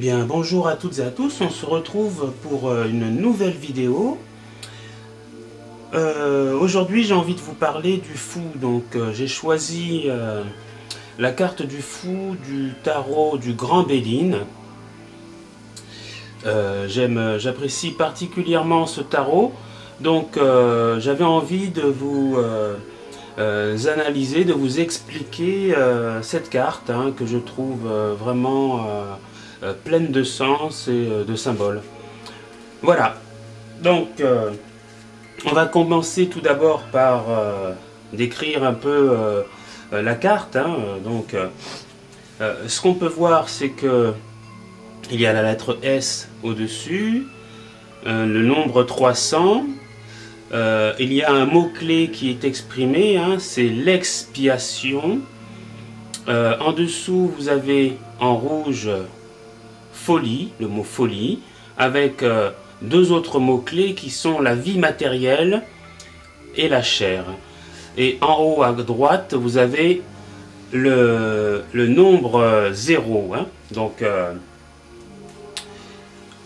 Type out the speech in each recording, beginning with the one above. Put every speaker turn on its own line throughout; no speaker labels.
bien, bonjour à toutes et à tous, on se retrouve pour une nouvelle vidéo. Aujourd'hui j'ai envie de vous parler du fou, donc j'ai choisi la carte du fou du tarot du Grand Béline. J'apprécie particulièrement ce tarot, donc j'avais envie de vous analyser, de vous expliquer cette carte que je trouve vraiment pleine de sens et de symboles. Voilà, donc on va commencer tout d'abord par décrire un peu la carte. Ce qu'on peut voir, c'est que il y a la lettre S au-dessus, le nombre 300, il y a un mot-clé qui est exprimé, c'est l'expiation. En dessous, vous avez en rouge folie, le mot folie, avec deux autres mots-clés qui sont la vie matérielle et la chair. Et en haut à droite, vous avez le nombre 0. Donc,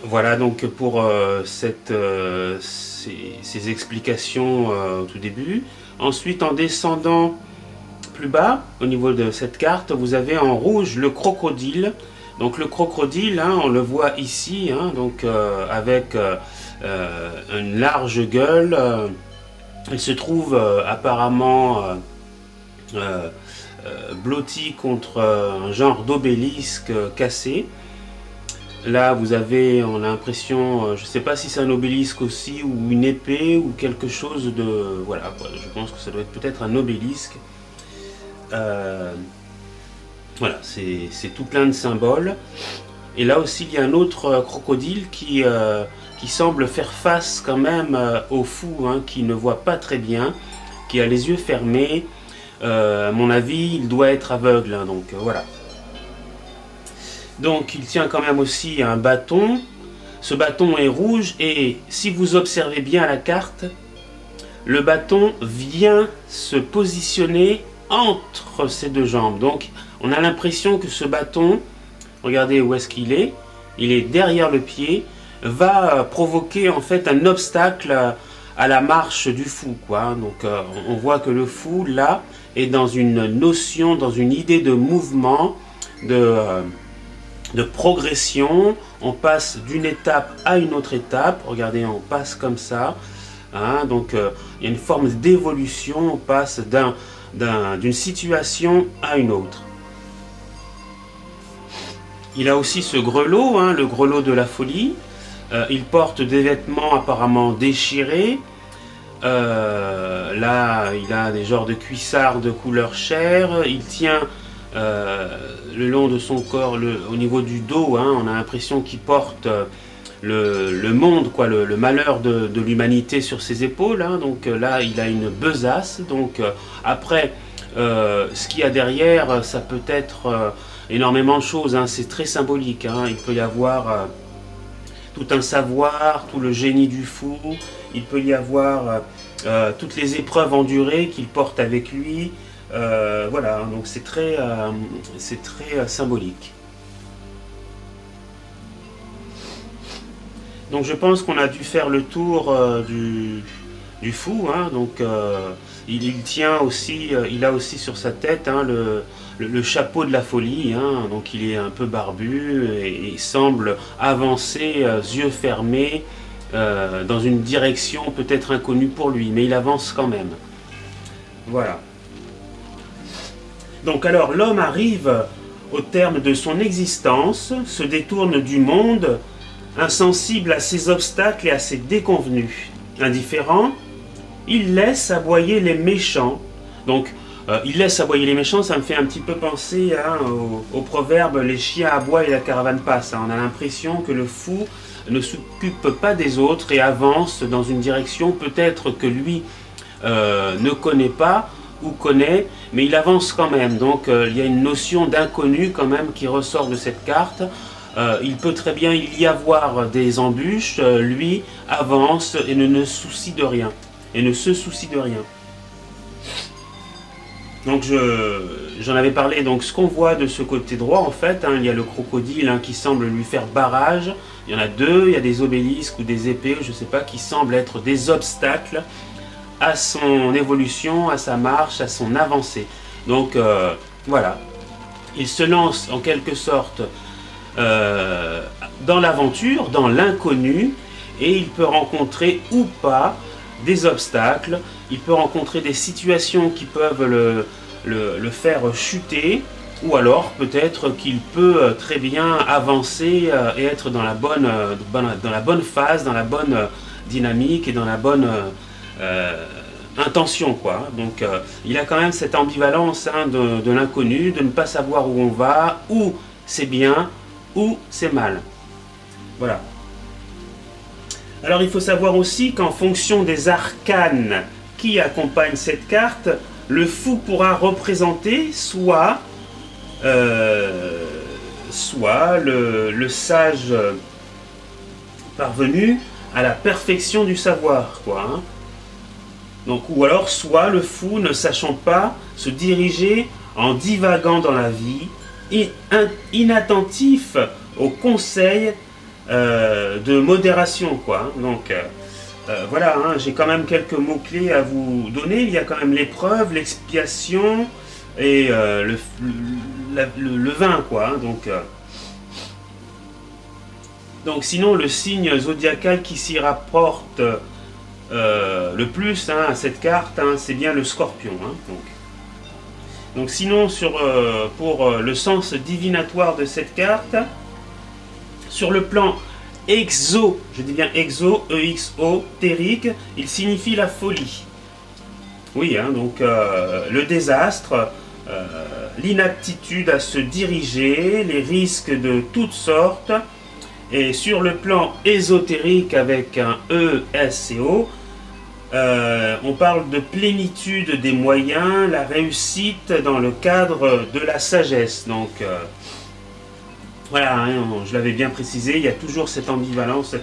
voilà donc pour ces explications au tout début. Ensuite, en descendant plus bas, au niveau de cette carte, vous avez en rouge le crocodile. Donc le crocodile, on le voit ici, donc avec une large gueule. Il se trouve apparemment blotti contre un genre d'obélisque cassé. Là, vous avez, on a l'impression, je ne sais pas si c'est un obélisque aussi, ou une épée, ou quelque chose de... Voilà, je pense que ça doit être peut-être un obélisque. Voilà, c'est tout plein de symboles. Et là aussi, il y a un autre crocodile qui semble faire face quand même au fou, qui ne voit pas très bien, qui a les yeux fermés. À mon avis, il doit être aveugle, donc voilà. Donc il tient quand même aussi un bâton. Ce bâton est rouge et si vous observez bien la carte, le bâton vient se positionner entre ses deux jambes. Donc on a l'impression que ce bâton, regardez où est-ce qu'il est, il est derrière le pied, va provoquer en fait un obstacle à la marche du fou, quoi. Donc on voit que le fou là est dans une notion, dans une idée de mouvement, de progression. On passe d'une étape à une autre étape. Regardez, on passe comme ça. Donc il y a une forme d'évolution. On passe d'une situation à une autre. Il a aussi ce grelot, le grelot de la folie. Il porte des vêtements apparemment déchirés. Là, il a des genres de cuissards de couleur chair. Il tient le long de son corps, au niveau du dos, on a l'impression qu'il porte le monde, quoi, le malheur de l'humanité sur ses épaules. Donc là, il a une besace. Donc après, ce qu'il y a derrière, ça peut être énormément de choses. C'est très symbolique. Il peut y avoir tout un savoir, tout le génie du fou. Il peut y avoir toutes les épreuves endurées qu'il porte avec lui. Voilà, donc c'est très symbolique. Donc je pense qu'on a dû faire le tour du fou. Donc il tient aussi, il a aussi sur sa tête le chapeau de la folie. Donc il est un peu barbu et il semble avancer, yeux fermés, dans une direction peut-être inconnue pour lui, mais il avance quand même. Voilà. Donc alors l'homme arrive au terme de son existence, se détourne du monde, insensible à ses obstacles et à ses déconvenues. Indifférent, il laisse aboyer les méchants. Donc il laisse aboyer les méchants, ça me fait un petit peu penser au proverbe « les chiens aboient et la caravane passe ». On a l'impression que le fou ne s'occupe pas des autres et avance dans une direction peut-être que lui ne connaît pas, ou connaît, mais il avance quand même. Donc il y a une notion d'inconnu quand même qui ressort de cette carte. Il peut très bien y avoir des embûches, lui avance et ne se soucie de rien. Donc j'en avais parlé, donc ce qu'on voit de ce côté droit, en fait, hein, il y a le crocodile qui semble lui faire barrage. Il y en a deux, il y a des obélisques ou des épées, je ne sais pas, qui semblent être des obstacles à son évolution, à sa marche, à son avancée. Donc voilà, il se lance en quelque sorte dans l'aventure, dans l'inconnu, et il peut rencontrer ou pas des obstacles, il peut rencontrer des situations qui peuvent le faire chuter, ou alors peut-être qu'il peut très bien avancer et être dans la bonne phase, dans la bonne dynamique et dans la bonne intention, quoi. Donc il a quand même cette ambivalence de l'inconnu, de ne pas savoir où on va, où c'est bien, où c'est mal. Voilà. Alors il faut savoir aussi qu'en fonction des arcanes qui accompagnent cette carte, le fou pourra représenter soit le sage parvenu à la perfection du savoir, quoi, hein. Donc, ou alors soit le fou ne sachant pas se diriger en divagant dans la vie, inattentif aux conseils de modération, quoi. Donc voilà, hein, j'ai quand même quelques mots-clés à vous donner. Il y a quand même l'épreuve, l'expiation et le vin, quoi. Donc sinon, le signe zodiacal qui s'y rapporte le plus à cette carte, c'est bien le scorpion. Donc sinon, pour le sens divinatoire de cette carte, sur le plan exo, je dis bien exo, exotérique, il signifie la folie. Oui, donc le désastre, l'inaptitude à se diriger, les risques de toutes sortes. Et sur le plan ésotérique avec un E, S et O, on parle de plénitude des moyens, la réussite dans le cadre de la sagesse. Donc voilà, hein, je l'avais bien précisé, il y a toujours cette ambivalence,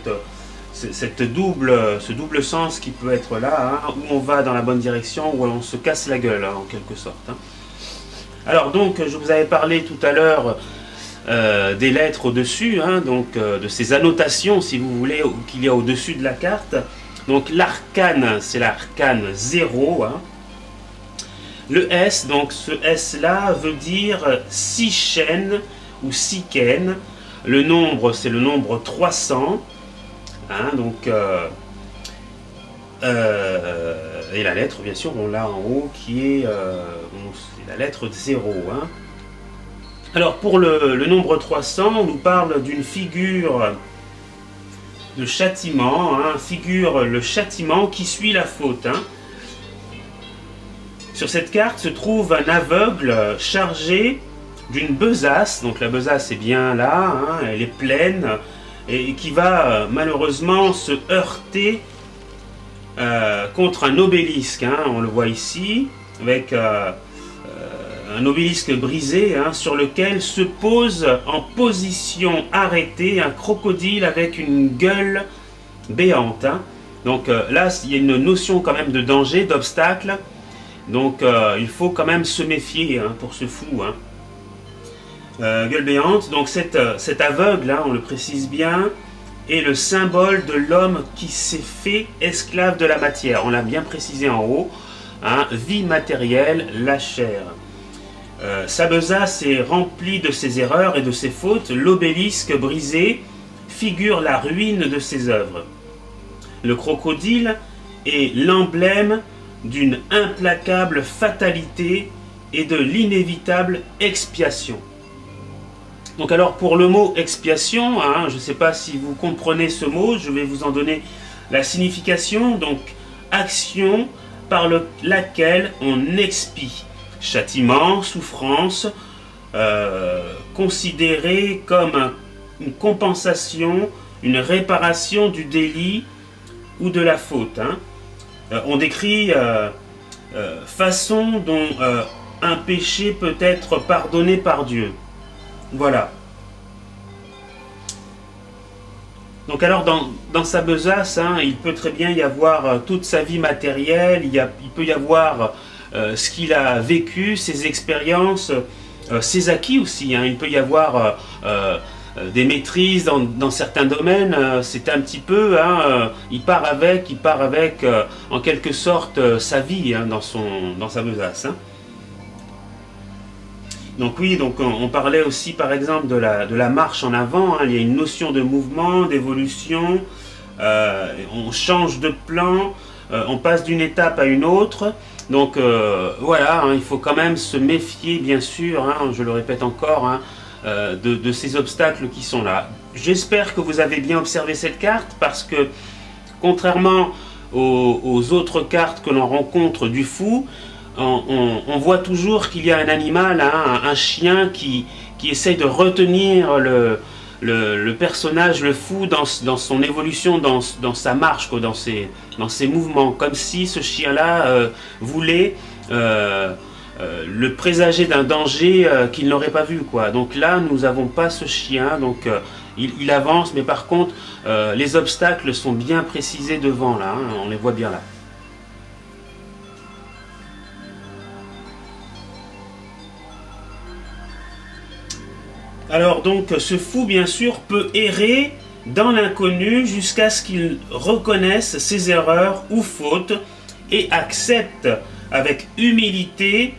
ce double sens qui peut être là, hein, où on va dans la bonne direction, où on se casse la gueule, hein, en quelque sorte. Hein. Alors donc, je vous avais parlé tout à l'heure des lettres au-dessus, hein, donc de ces annotations, si vous voulez, qu'il y a au-dessus de la carte. Donc l'arcane, c'est l'arcane 0. Hein. Le S, donc ce S-là veut dire Sichen ou Siken. Le nombre, c'est le nombre 300. Hein, donc, et la lettre, bien sûr, on l'a en haut, qui est c'est la lettre 0. Hein. Alors pour le nombre 300, on nous parle d'une figure de châtiment, hein, figure le châtiment qui suit la faute. Hein. Sur cette carte se trouve un aveugle chargé d'une besace, donc la besace est bien là, hein, elle est pleine, et qui va malheureusement se heurter contre un obélisque, hein, on le voit ici, avec un obélisque brisé, hein, sur lequel se pose en position arrêtée un crocodile avec une gueule béante. Hein. Donc là, il y a une notion quand même de danger, d'obstacle. Donc il faut quand même se méfier, hein, pour ce fou. Hein. Gueule béante, donc cet aveugle, hein, on le précise bien, est le symbole de l'homme qui s'est fait esclave de la matière. On l'a bien précisé en haut, hein, vie matérielle, la chair. Sa besace est remplie de ses erreurs et de ses fautes. L'obélisque brisé figure la ruine de ses œuvres. Le crocodile est l'emblème d'une implacable fatalité et de l'inévitable expiation. Donc alors pour le mot expiation, hein, je ne sais pas si vous comprenez ce mot, je vais vous en donner la signification. Donc action par laquelle on expie. Châtiment, souffrance, considéré comme une compensation, une réparation du délit ou de la faute. Hein. On décrit façon dont un péché peut être pardonné par Dieu. Voilà. Donc alors dans sa besace, hein, il peut très bien y avoir toute sa vie matérielle, il peut y avoir ce qu'il a vécu, ses expériences, ses acquis aussi. Hein. Il peut y avoir des maîtrises dans certains domaines. C'est un petit peu, hein, il part avec en quelque sorte sa vie, hein, dans sa besace. Hein. Donc oui, donc on parlait aussi par exemple de la marche en avant. Hein. Il y a une notion de mouvement, d'évolution. On change de plan, on passe d'une étape à une autre. Donc voilà, hein, il faut quand même se méfier, bien sûr, hein, je le répète encore, hein, de ces obstacles qui sont là. J'espère que vous avez bien observé cette carte, parce que contrairement aux autres cartes que l'on rencontre du fou, on voit toujours qu'il y a un animal, hein, un chien qui essaye de retenir le personnage, le fou, dans son évolution, dans sa marche, quoi, dans ses mouvements, comme si ce chien-là voulait le présager d'un danger qu'il n'aurait pas vu, quoi. Donc là, nous n'avons pas ce chien, donc il avance, mais par contre, les obstacles sont bien précisés devant, là, hein, on les voit bien là. Alors donc ce fou bien sûr peut errer dans l'inconnu jusqu'à ce qu'il reconnaisse ses erreurs ou fautes et accepte avec humilité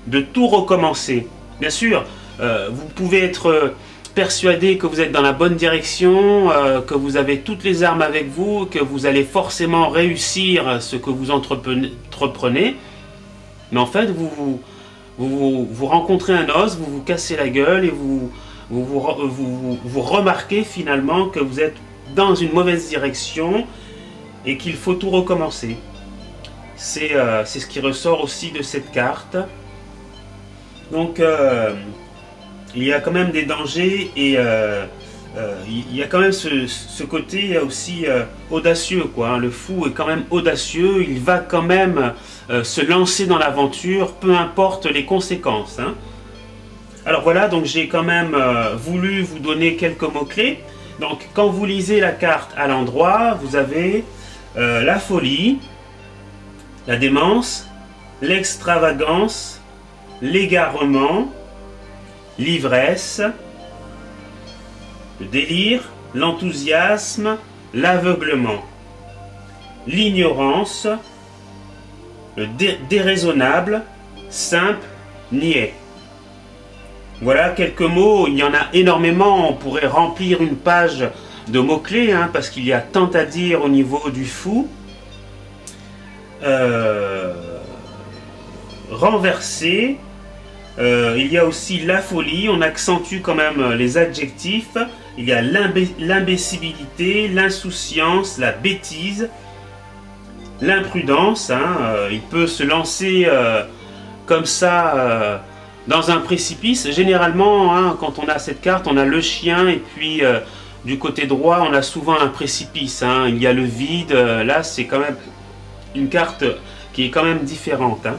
de tout recommencer. Bien sûr, vous pouvez être persuadé que vous êtes dans la bonne direction, que vous avez toutes les armes avec vous, que vous allez forcément réussir ce que vous entreprenez, mais en fait vous rencontrez un os, vous vous cassez la gueule et vous remarquez finalement que vous êtes dans une mauvaise direction et qu'il faut tout recommencer. C'est ce qui ressort aussi de cette carte. Donc il y a quand même des dangers et il y a quand même ce côté aussi audacieux, quoi, hein. Le fou est quand même audacieux, il va quand même se lancer dans l'aventure, peu importe les conséquences, hein. Alors voilà, donc j'ai quand même voulu vous donner quelques mots-clés. Donc quand vous lisez la carte à l'endroit, vous avez la folie, la démence, l'extravagance, l'égarement, l'ivresse, le délire, l'enthousiasme, l'aveuglement, l'ignorance, le déraisonnable, simple, niais. Voilà quelques mots, il y en a énormément, on pourrait remplir une page de mots-clés, hein, parce qu'il y a tant à dire au niveau du fou. Renversé, il y a aussi la folie, on accentue quand même les adjectifs, il y a l'imbécilité, l'insouciance, la bêtise, l'imprudence, hein, il peut se lancer comme ça dans un précipice. Généralement, hein, quand on a cette carte, on a le chien et puis du côté droit, on a souvent un précipice, hein, il y a le vide, là c'est quand même une carte qui est quand même différente, hein.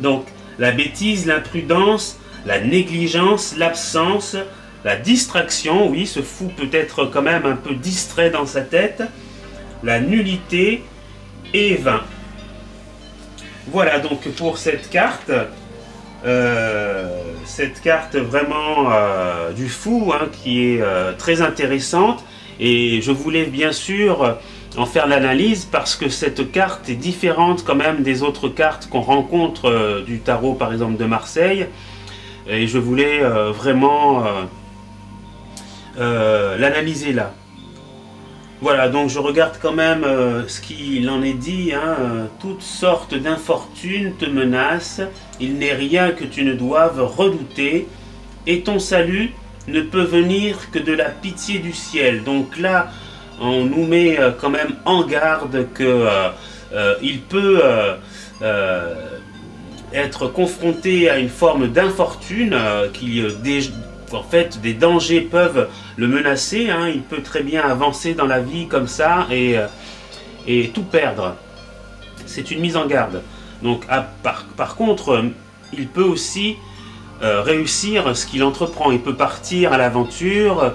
Donc la bêtise, l'imprudence, la négligence, l'absence, la distraction, oui, ce fou peut être quand même un peu distrait dans sa tête, la nullité et vain. Voilà donc pour cette carte vraiment du fou, hein, qui est très intéressante, et je voulais bien sûr en faire l'analyse parce que cette carte est différente quand même des autres cartes qu'on rencontre du tarot par exemple de Marseille, et je voulais vraiment l'analyser là. Voilà, donc je regarde quand même ce qu'il en est dit, hein, toutes sortes d'infortunes te menacent, il n'est rien que tu ne doives redouter, et ton salut ne peut venir que de la pitié du ciel. Donc là, on nous met quand même en garde que il peut être confronté à une forme d'infortune, en fait, des dangers peuvent le menacer, hein. Il peut très bien avancer dans la vie comme ça et tout perdre. C'est une mise en garde. Donc, par contre, il peut aussi réussir ce qu'il entreprend. Il peut partir à l'aventure,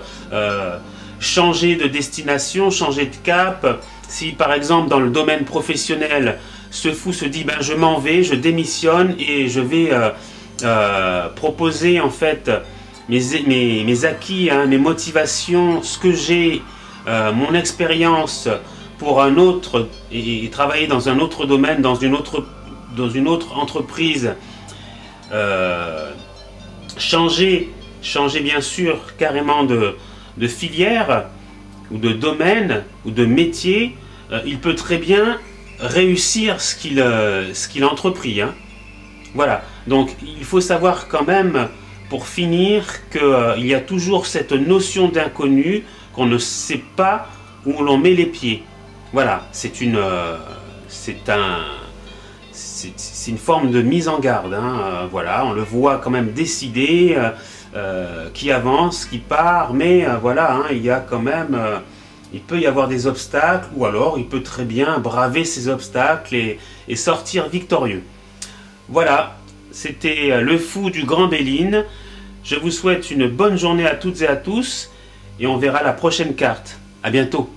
changer de destination, changer de cap. Si par exemple dans le domaine professionnel, ce fou se dit, ben, je m'en vais, je démissionne et je vais proposer en fait mes acquis, hein, mes motivations, ce que j'ai, mon expérience pour un autre, et travailler dans un autre domaine, dans une autre entreprise, changer bien sûr carrément de filière ou de domaine ou de métier, il peut très bien réussir ce qu'il a entrepris, hein. Voilà, donc il faut savoir quand même, pour finir, qu'il y a toujours cette notion d'inconnu, qu'on ne sait pas où l'on met les pieds. Voilà, c'est une forme de mise en garde, hein. Voilà, on le voit quand même décider, qui avance, qui part, mais voilà, hein, il y a quand même, il peut y avoir des obstacles, ou alors il peut très bien braver ces obstacles et sortir victorieux. Voilà, c'était le fou du Grand Béline. Je vous souhaite une bonne journée à toutes et à tous, et on verra la prochaine carte. À bientôt.